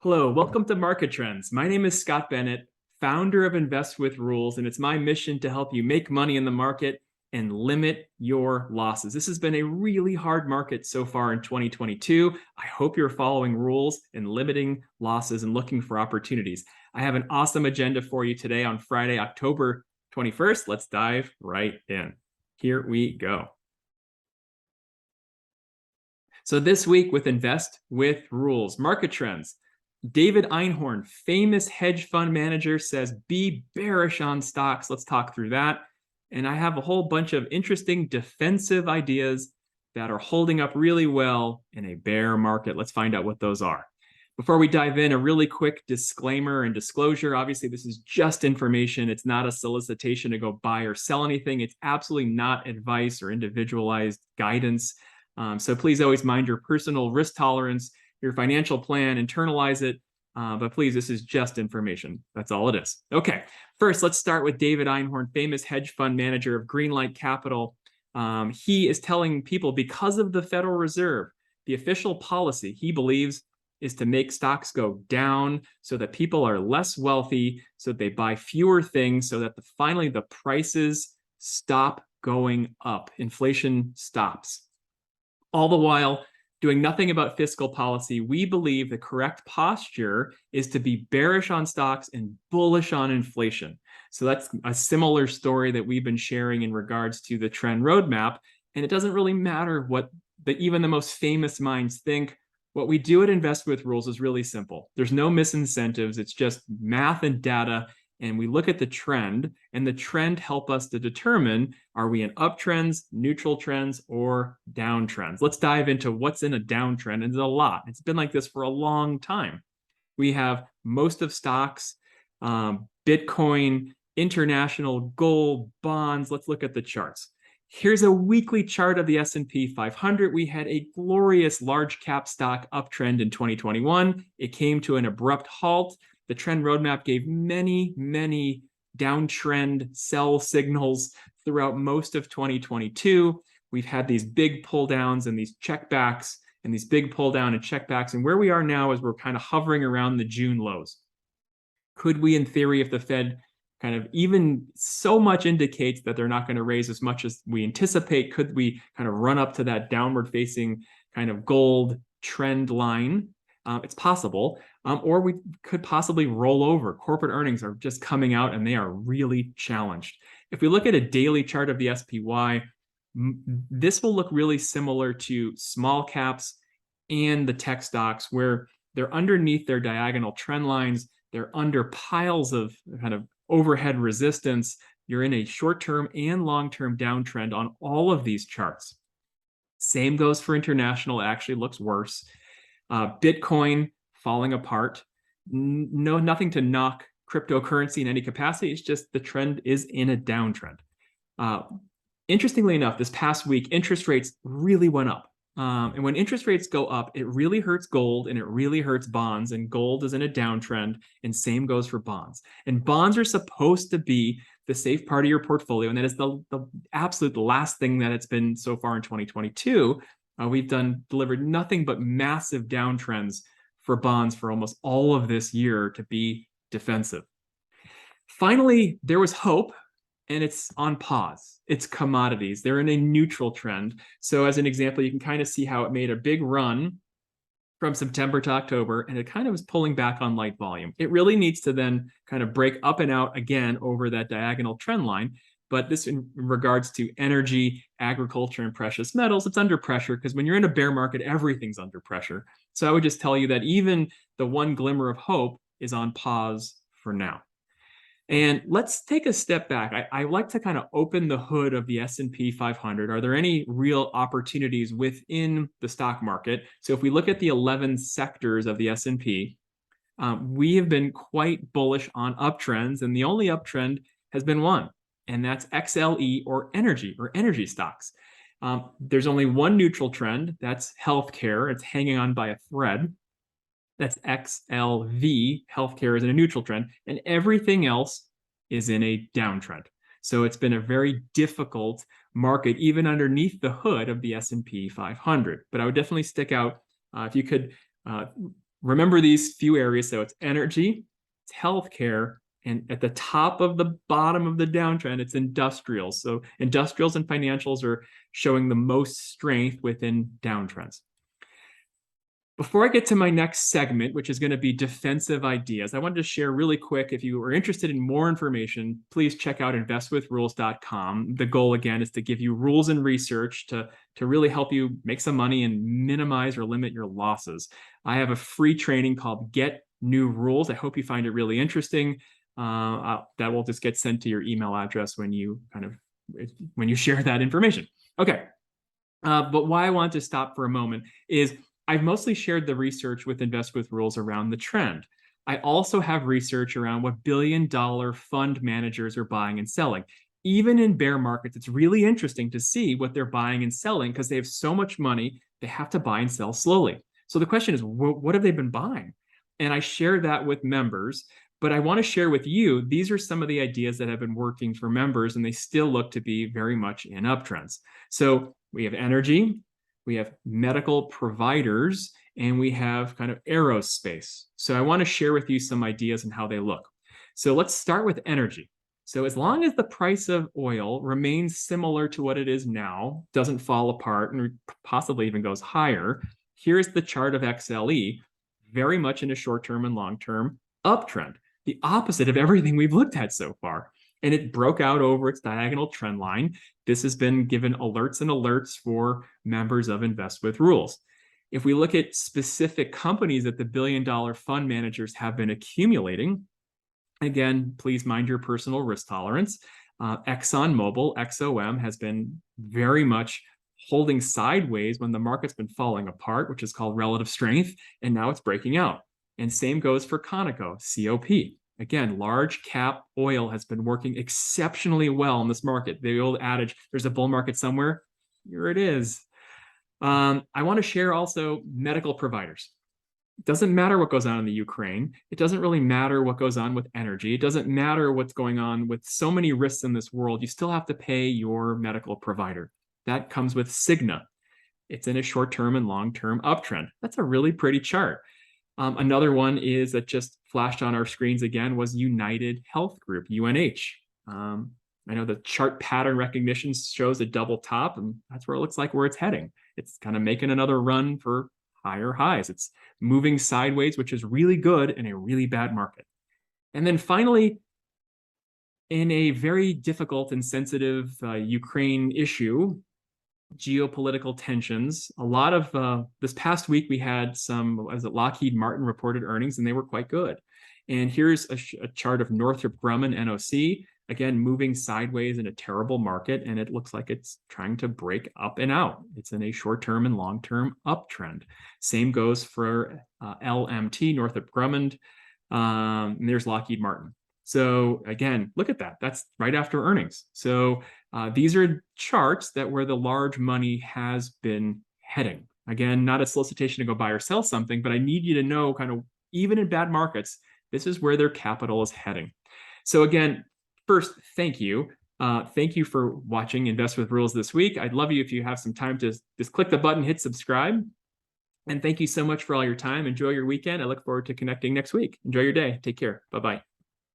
Hello, welcome to Market Trends. My name is Scott Bennett, founder of Invest with Rules, and it's my mission to help you make money in the market and limit your losses. This has been a really hard market so far in 2022. I hope you're following rules and limiting losses and looking for opportunities. I have an awesome agenda for you today on Friday, October 21st. Let's dive right in. Here we go. So this week with Invest with Rules, Market Trends. David Einhorn, famous hedge fund manager, says be bearish on stocks. Let's talk through that. And I have a whole bunch of interesting defensive ideas that are holding up really well in a bear market. Let's find out what those are. Before we dive in, a really quick disclaimer and disclosure. Obviously, this is just information. It's not a solicitation to go buy or sell anything. It's absolutely not advice or individualized guidance. So please always mind your personal risk tolerance, your financial plan, internalize it. But please, this is just information. That's all it is. Okay, first, let's start with David Einhorn, famous hedge fund manager of Greenlight Capital. He is telling people because of the Federal Reserve, the official policy, he believes, is to make stocks go down so that people are less wealthy, so that they buy fewer things, so that finally the prices stop going up. Inflation stops. All the while, doing nothing about fiscal policy, we believe the correct posture is to be bearish on stocks and bullish on inflation. So that's a similar story that we've been sharing in regards to the trend roadmap. And it doesn't really matter what even the most famous minds think. What we do at Invest with Rules is really simple. There's no misincentives. It's just math and data. And we look at the trend, and the trend help us to determine, are we in uptrends, neutral trends, or downtrends? Let's dive into what's in a downtrend. And there's a lot. It's been like this for a long time. We have most of stocks, Bitcoin, international, gold, bonds. Let's look at the charts. Here's a weekly chart of the S&P 500. We had a glorious large cap stock uptrend in 2021. It came to an abrupt halt. The trend roadmap gave many, many downtrend sell signals throughout most of 2022. We've had these big pull downs and these checkbacks and these big pull down and checkbacks. And where we are now is we're kind of hovering around the June lows. Could we, in theory, if the Fed kind of even so much indicates that they're not going to raise as much as we anticipate, could we kind of run up to that downward facing kind of gold trend line? It's possible, or we could possibly roll over. Corporate earnings are just coming out and they are really challenged. If we look at a daily chart of the SPY, this will look really similar to small caps and the tech stocks, where they're underneath their diagonal trend lines. They're under piles of kind of overhead resistance. You're in a short-term and long-term downtrend on all of these charts. Same goes for international. It actually looks worse. Bitcoin falling apart. Nothing to knock cryptocurrency in any capacity. It's just the trend is in a downtrend. Interestingly enough, this past week, interest rates really went up. And when interest rates go up, it really hurts gold and it really hurts bonds. And gold is in a downtrend, and same goes for bonds. And bonds are supposed to be the safe part of your portfolio. And that is the absolute last thing that it's been so far in 2022. We've delivered nothing but massive downtrends for bonds for almost all of this year to be defensive. Finally, there was hope, and it's on pause. It's commodities. They're in a neutral trend. So as an example, you can kind of see how it made a big run from September to October, and it kind of was pulling back on light volume. It really needs to then kind of break up and out again over that diagonal trend line. But this in regards to energy, agriculture, and precious metals, it's under pressure because when you're in a bear market, everything's under pressure. So I would just tell you that even the one glimmer of hope is on pause for now. And let's take a step back. I like to kind of open the hood of the S&P 500. Are there any real opportunities within the stock market? So if we look at the 11 sectors of the S&P, we have been quite bullish on uptrends, and the only uptrend has been one. And that's XLE or energy stocks. There's only one neutral trend. That's healthcare. It's hanging on by a thread. That's XLV. Healthcare is in a neutral trend. And everything else is in a downtrend. So it's been a very difficult market, even underneath the hood of the S&P 500. But I would definitely stick out, if you could Remember these few areas. So it's energy, it's healthcare, and at the top of the bottom of the downtrend, it's industrials. So industrials and financials are showing the most strength within downtrends. Before I get to my next segment, which is going to be defensive ideas, I wanted to share really quick. If you are interested in more information, please check out investwithrules.com. The goal, again, is to give you rules and research to really help you make some money and minimize or limit your losses. I have a free training called Get New Rules. I hope you find it really interesting. That will just get sent to your email address when you share that information. Okay. But why I want to stop for a moment is I've mostly shared the research with Invest with Rules around the trend. I also have research around what billion-dollar fund managers are buying and selling. Even in bear markets, it's really interesting to see what they're buying and selling because they have so much money, they have to buy and sell slowly. So the question is, what have they been buying? And I share that with members, but I want to share with you, these are some of the ideas that have been working for members, and they still look to be very much in uptrends. So we have energy, we have medical providers, and we have kind of aerospace. So I want to share with you some ideas and how they look. So let's start with energy. So as long as the price of oil remains similar to what it is now, doesn't fall apart and possibly even goes higher, here's the chart of XLE, very much in a short-term and long-term uptrend, the opposite of everything we've looked at so far. And it broke out over its diagonal trend line. This has been given alerts and alerts for members of Invest with Rules. If we look at specific companies that the billion-dollar fund managers have been accumulating, again, please mind your personal risk tolerance. ExxonMobil, XOM, has been very much holding sideways when the market's been falling apart, which is called relative strength, and now it's breaking out. And same goes for Conoco, COP. Again, large cap oil has been working exceptionally well in this market. The old adage, there's a bull market somewhere. Here it is. I want to share also medical providers. It doesn't matter what goes on in the Ukraine. It doesn't really matter what goes on with energy. It doesn't matter what's going on with so many risks in this world. You still have to pay your medical provider. That comes with Cigna. It's in a short-term and long-term uptrend. That's a really pretty chart. Another one is that just flashed on our screens again was United Health Group, UNH. I know the chart pattern recognition shows a double top, and that's where it looks like where it's heading. It's kind of making another run for higher highs. It's moving sideways, which is really good in a really bad market. And then finally, in a very difficult and sensitive Ukraine issue, geopolitical tensions. A lot of this past week, we had some, as Lockheed Martin reported earnings, and they were quite good. And here's a chart of Northrop Grumman NOC, again, moving sideways in a terrible market, and it looks like it's trying to break up and out. It's in a short-term and long-term uptrend. Same goes for LMT, Northrop Grumman, and there's Lockheed Martin. So again, look at that. That's right after earnings. So these are charts that where the large money has been heading. Again, not a solicitation to go buy or sell something, but I need you to know kind of even in bad markets, this is where their capital is heading. So again, first, thank you. Thank you for watching Invest with Rules this week. I'd love you if you have some time to just click the button, hit subscribe. And thank you so much for all your time. Enjoy your weekend. I look forward to connecting next week. Enjoy your day. Take care. Bye-bye.